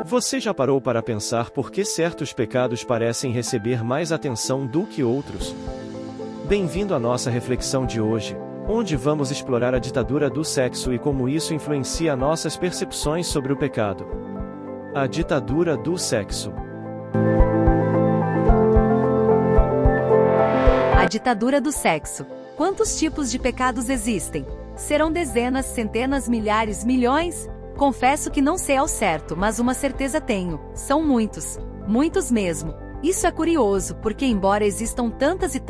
Você já parou para pensar por que certos pecados parecem receber mais atenção do que outros? Bem-vindo à nossa reflexão de hoje, onde vamos explorar a ditadura do sexo e como isso influencia nossas percepções sobre o pecado. A ditadura do sexo. A ditadura do sexo. Quantos tipos de pecados existem? Serão dezenas, centenas, milhares, milhões? Confesso que não sei ao certo, mas uma certeza tenho: são muitos. Muitos mesmo. Isso é curioso, porque embora existam tantas e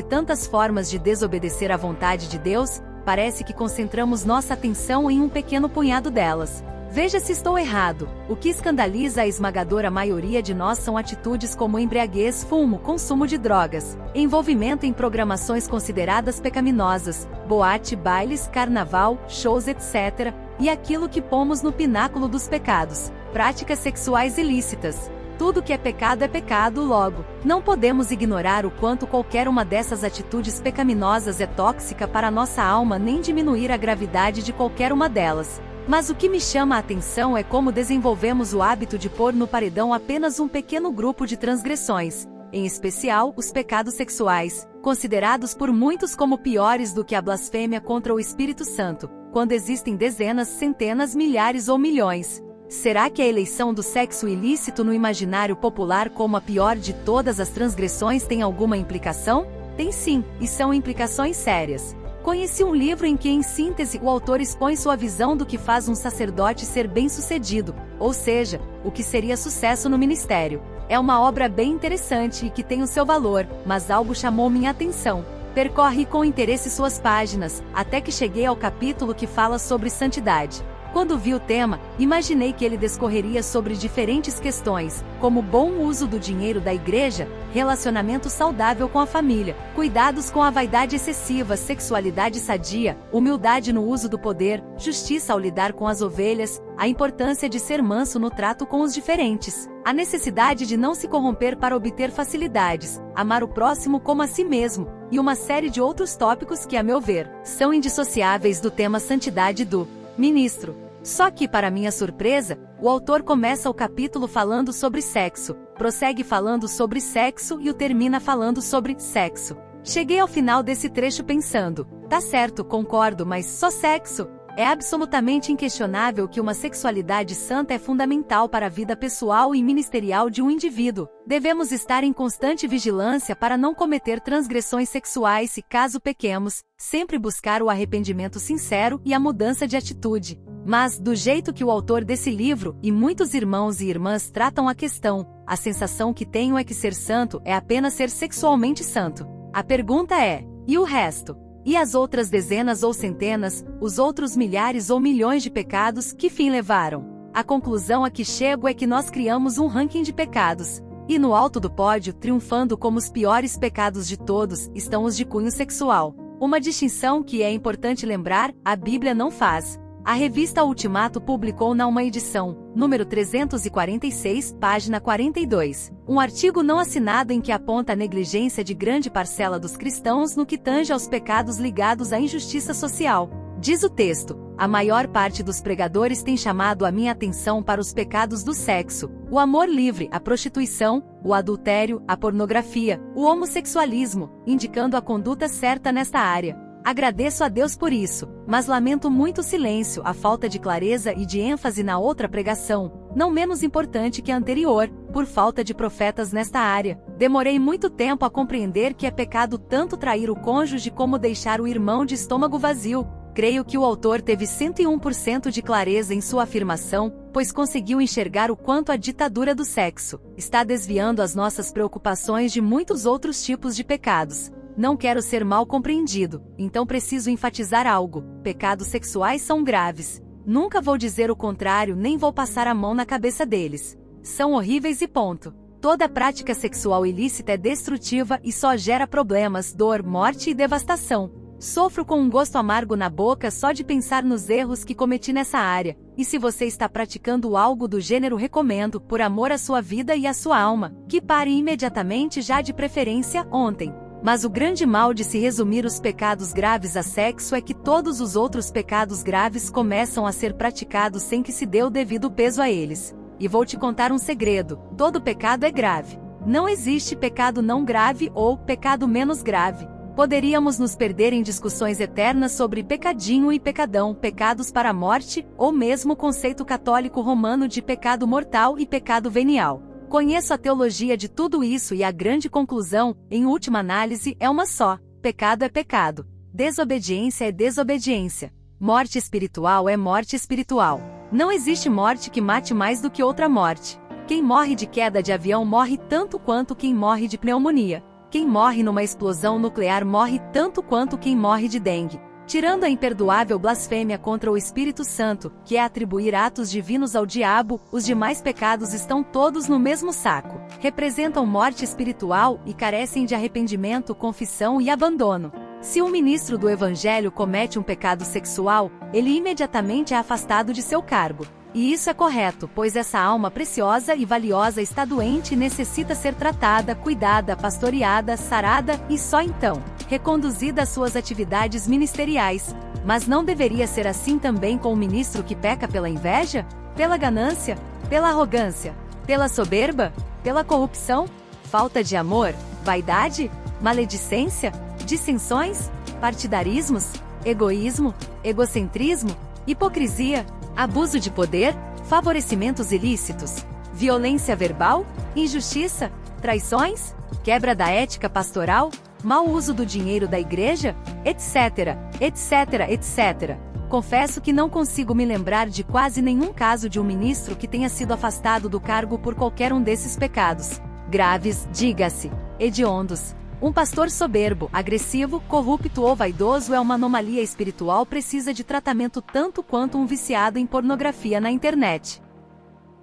tantas formas de desobedecer à vontade de Deus, parece que concentramos nossa atenção em um pequeno punhado delas. Veja se estou errado. O que escandaliza a esmagadora maioria de nós são atitudes como embriaguez, fumo, consumo de drogas, envolvimento em programações consideradas pecaminosas, boate, bailes, carnaval, shows, etc., e aquilo que pomos no pináculo dos pecados, práticas sexuais ilícitas. Tudo que é pecado, logo. Não podemos ignorar o quanto qualquer uma dessas atitudes pecaminosas é tóxica para nossa alma, nem diminuir a gravidade de qualquer uma delas. Mas o que me chama a atenção é como desenvolvemos o hábito de pôr no paredão apenas um pequeno grupo de transgressões, em especial os pecados sexuais, considerados por muitos como piores do que a blasfêmia contra o Espírito Santo, quando existem dezenas, centenas, milhares ou milhões. Será que a eleição do sexo ilícito no imaginário popular como a pior de todas as transgressões tem alguma implicação? Tem sim, e são implicações sérias. Conheci um livro em que, em síntese, o autor expõe sua visão do que faz um sacerdote ser bem-sucedido, ou seja, o que seria sucesso no ministério. É uma obra bem interessante e que tem o seu valor, mas algo chamou minha atenção. Percorri com interesse suas páginas, até que cheguei ao capítulo que fala sobre santidade. Quando vi o tema, imaginei que ele discorreria sobre diferentes questões, como bom uso do dinheiro da igreja, relacionamento saudável com a família, cuidados com a vaidade excessiva, sexualidade sadia, humildade no uso do poder, justiça ao lidar com as ovelhas, a importância de ser manso no trato com os diferentes, a necessidade de não se corromper para obter facilidades, amar o próximo como a si mesmo, e uma série de outros tópicos que, a meu ver, são indissociáveis do tema santidade do ministro. Só que, para minha surpresa, o autor começa o capítulo falando sobre sexo, prossegue falando sobre sexo e o termina falando sobre sexo. Cheguei ao final desse trecho pensando: tá certo, concordo, mas só sexo? É absolutamente inquestionável que uma sexualidade santa é fundamental para a vida pessoal e ministerial de um indivíduo. Devemos estar em constante vigilância para não cometer transgressões sexuais e, caso pequemos, sempre buscar o arrependimento sincero e a mudança de atitude. Mas, do jeito que o autor desse livro e muitos irmãos e irmãs tratam a questão, a sensação que tenho é que ser santo é apenas ser sexualmente santo. A pergunta é: e o resto? E as outras dezenas ou centenas, os outros milhares ou milhões de pecados, que fim levaram? A conclusão a que chego é que nós criamos um ranking de pecados. E no alto do pódio, triunfando como os piores pecados de todos, estão os de cunho sexual. Uma distinção que é importante lembrar, a Bíblia não faz. A revista Ultimato publicou na uma edição, número 346, página 42, um artigo não assinado em que aponta a negligência de grande parcela dos cristãos no que tange aos pecados ligados à injustiça social. Diz o texto: a maior parte dos pregadores tem chamado a minha atenção para os pecados do sexo, o amor livre, a prostituição, o adultério, a pornografia, o homossexualismo, indicando a conduta certa nesta área. Agradeço a Deus por isso, mas lamento muito o silêncio, a falta de clareza e de ênfase na outra pregação, não menos importante que a anterior, por falta de profetas nesta área. Demorei muito tempo a compreender que é pecado tanto trair o cônjuge como deixar o irmão de estômago vazio. Creio que o autor teve 101% de clareza em sua afirmação, pois conseguiu enxergar o quanto a ditadura do sexo está desviando as nossas preocupações de muitos outros tipos de pecados. Não quero ser mal compreendido, então preciso enfatizar algo: pecados sexuais são graves. Nunca vou dizer o contrário, nem vou passar a mão na cabeça deles. São horríveis e ponto. Toda prática sexual ilícita é destrutiva e só gera problemas, dor, morte e devastação. Sofro com um gosto amargo na boca só de pensar nos erros que cometi nessa área, e se você está praticando algo do gênero, recomendo, por amor à sua vida e à sua alma, que pare imediatamente, já de preferência, ontem. Mas o grande mal de se resumir os pecados graves a sexo é que todos os outros pecados graves começam a ser praticados sem que se dê o devido peso a eles. E vou te contar um segredo: todo pecado é grave. Não existe pecado não grave ou pecado menos grave. Poderíamos nos perder em discussões eternas sobre pecadinho e pecadão, pecados para a morte, ou mesmo o conceito católico romano de pecado mortal e pecado venial. Conheço a teologia de tudo isso e a grande conclusão, em última análise, é uma só: pecado é pecado. Desobediência é desobediência. Morte espiritual é morte espiritual. Não existe morte que mate mais do que outra morte. Quem morre de queda de avião morre tanto quanto quem morre de pneumonia. Quem morre numa explosão nuclear morre tanto quanto quem morre de dengue. Tirando a imperdoável blasfêmia contra o Espírito Santo, que é atribuir atos divinos ao diabo, os demais pecados estão todos no mesmo saco. Representam morte espiritual e carecem de arrependimento, confissão e abandono. Se um ministro do Evangelho comete um pecado sexual, ele imediatamente é afastado de seu cargo. E isso é correto, pois essa alma preciosa e valiosa está doente e necessita ser tratada, cuidada, pastoreada, sarada e só então reconduzida às suas atividades ministeriais. Mas não deveria ser assim também com o ministro que peca pela inveja, pela ganância, pela arrogância, pela soberba, pela corrupção, falta de amor, vaidade, maledicência, dissensões, partidarismos, egoísmo, egocentrismo, hipocrisia, abuso de poder, favorecimentos ilícitos, violência verbal, injustiça, traições, quebra da ética pastoral, mau uso do dinheiro da igreja, etc, etc, etc. Confesso que não consigo me lembrar de quase nenhum caso de um ministro que tenha sido afastado do cargo por qualquer um desses pecados graves, diga-se, hediondos. Um pastor soberbo, agressivo, corrupto ou vaidoso é uma anomalia espiritual, precisa de tratamento tanto quanto um viciado em pornografia na internet.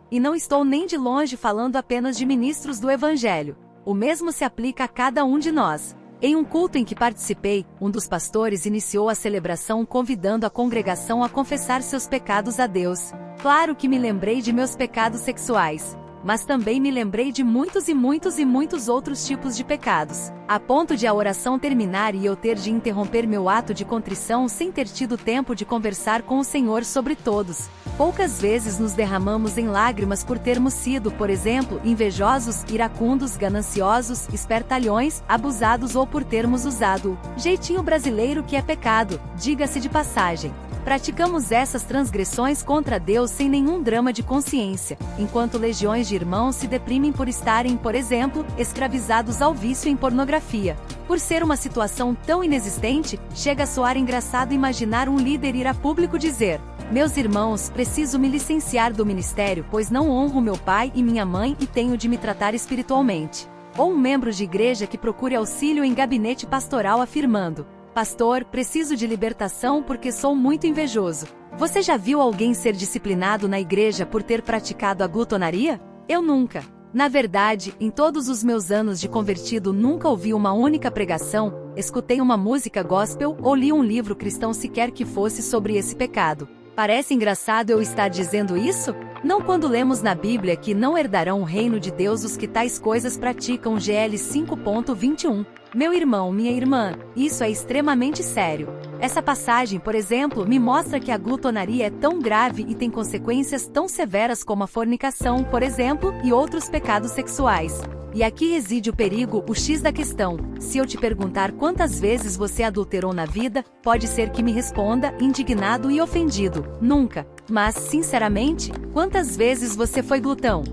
E não estou nem de longe falando apenas de ministros do Evangelho. O mesmo se aplica a cada um de nós. Em um culto em que participei, um dos pastores iniciou a celebração convidando a congregação a confessar seus pecados a Deus. Claro que me lembrei de meus pecados sexuais, mas também me lembrei de muitos e muitos e muitos outros tipos de pecados, a ponto de a oração terminar e eu ter de interromper meu ato de contrição sem ter tido tempo de conversar com o Senhor sobre todos. Poucas vezes nos derramamos em lágrimas por termos sido, por exemplo, invejosos, iracundos, gananciosos, espertalhões, abusados ou por termos usado o jeitinho brasileiro que é pecado, diga-se de passagem. Praticamos essas transgressões contra Deus sem nenhum drama de consciência, enquanto legiões de irmãos se deprimem por estarem, por exemplo, escravizados ao vício em pornografia. Por ser uma situação tão inexistente, chega a soar engraçado imaginar um líder ir a público dizer: "Meus irmãos, preciso me licenciar do ministério, pois não honro meu pai e minha mãe e tenho de me tratar espiritualmente." Ou um membro de igreja que procure auxílio em gabinete pastoral afirmando: "Pastor, preciso de libertação porque sou muito invejoso." Você já viu alguém ser disciplinado na igreja por ter praticado a glutonaria? Eu nunca. Na verdade, em todos os meus anos de convertido nunca ouvi uma única pregação, escutei uma música gospel ou li um livro cristão sequer que fosse sobre esse pecado. Parece engraçado eu estar dizendo isso? Não quando lemos na Bíblia que não herdarão o reino de Deus os que tais coisas praticam. GL 5.21. Meu irmão, minha irmã, isso é extremamente sério. Essa passagem, por exemplo, me mostra que a glutonaria é tão grave e tem consequências tão severas como a fornicação, por exemplo, e outros pecados sexuais. E aqui reside o perigo, o X da questão. Se eu te perguntar quantas vezes você adulterou na vida, pode ser que me responda, indignado e ofendido: nunca. Mas, sinceramente, quantas vezes você foi glutão?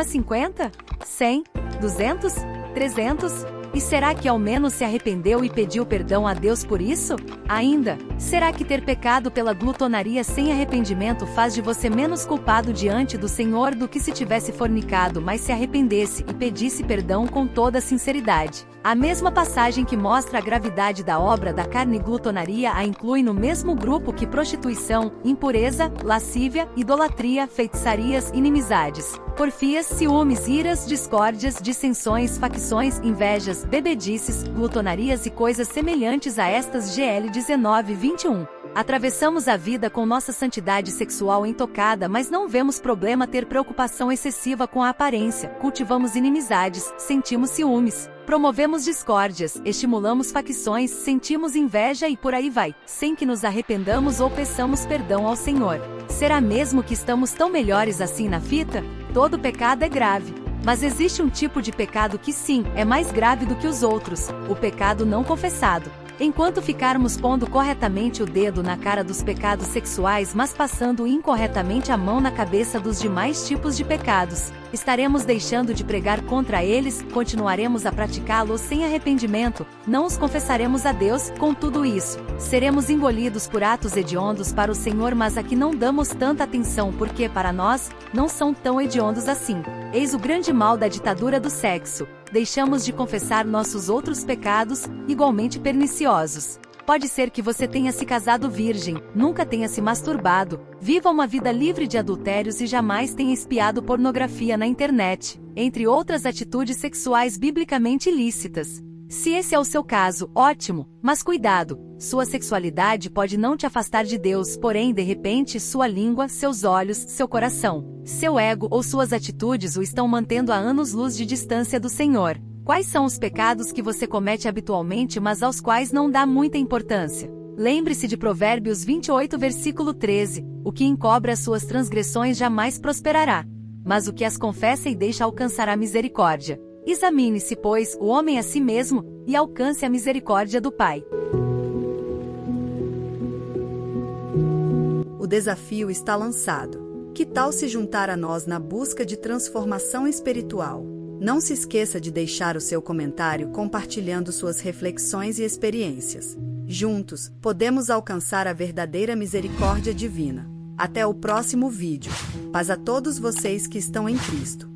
50? 100? 200? 300? E será que ao menos se arrependeu e pediu perdão a Deus por isso? Ainda, será que ter pecado pela glutonaria sem arrependimento faz de você menos culpado diante do Senhor do que se tivesse fornicado, mas se arrependesse e pedisse perdão com toda sinceridade? A mesma passagem que mostra a gravidade da obra da carne, glutonaria, a inclui no mesmo grupo que prostituição, impureza, lascívia, idolatria, feitiçarias, inimizades, porfias, ciúmes, iras, discórdias, dissensões, facções, invejas, bebedices, glutonarias e coisas semelhantes a estas. GL 19:21. Atravessamos a vida com nossa santidade sexual intocada, mas não vemos problema ter preocupação excessiva com a aparência, cultivamos inimizades, sentimos ciúmes, promovemos discórdias, estimulamos facções, sentimos inveja e por aí vai, sem que nos arrependamos ou peçamos perdão ao Senhor. Será mesmo que estamos tão melhores assim na fita? todo pecado é grave. Mas existe um tipo de pecado que sim, é mais grave do que os outros, o pecado não confessado. Enquanto ficarmos pondo corretamente o dedo na cara dos pecados sexuais, mas passando incorretamente a mão na cabeça dos demais tipos de pecados, estaremos deixando de pregar contra eles, continuaremos a praticá-los sem arrependimento, não os confessaremos a Deus. Com tudo isso, seremos engolidos por atos hediondos para o Senhor, mas aqui não damos tanta atenção porque para nós, não são tão hediondos assim. Eis o grande mal da ditadura do sexo. Deixamos de confessar nossos outros pecados, igualmente perniciosos. Pode ser que você tenha se casado virgem, nunca tenha se masturbado, viva uma vida livre de adultérios e jamais tenha espiado pornografia na internet, entre outras atitudes sexuais biblicamente ilícitas. Se esse é o seu caso, ótimo, mas cuidado, sua sexualidade pode não te afastar de Deus, porém de repente sua língua, seus olhos, seu coração, seu ego ou suas atitudes o estão mantendo a anos-luz de distância do Senhor. Quais são os pecados que você comete habitualmente, mas aos quais não dá muita importância? Lembre-se de Provérbios 28, versículo 13, o que encobre as suas transgressões jamais prosperará, mas o que as confessa e deixa alcançará misericórdia. Examine-se, pois, o homem a si mesmo, e alcance a misericórdia do Pai. O desafio está lançado. Que tal se juntar a nós na busca de transformação espiritual? Não se esqueça de deixar o seu comentário compartilhando suas reflexões e experiências. Juntos, podemos alcançar a verdadeira misericórdia divina. Até o próximo vídeo. Paz a todos vocês que estão em Cristo.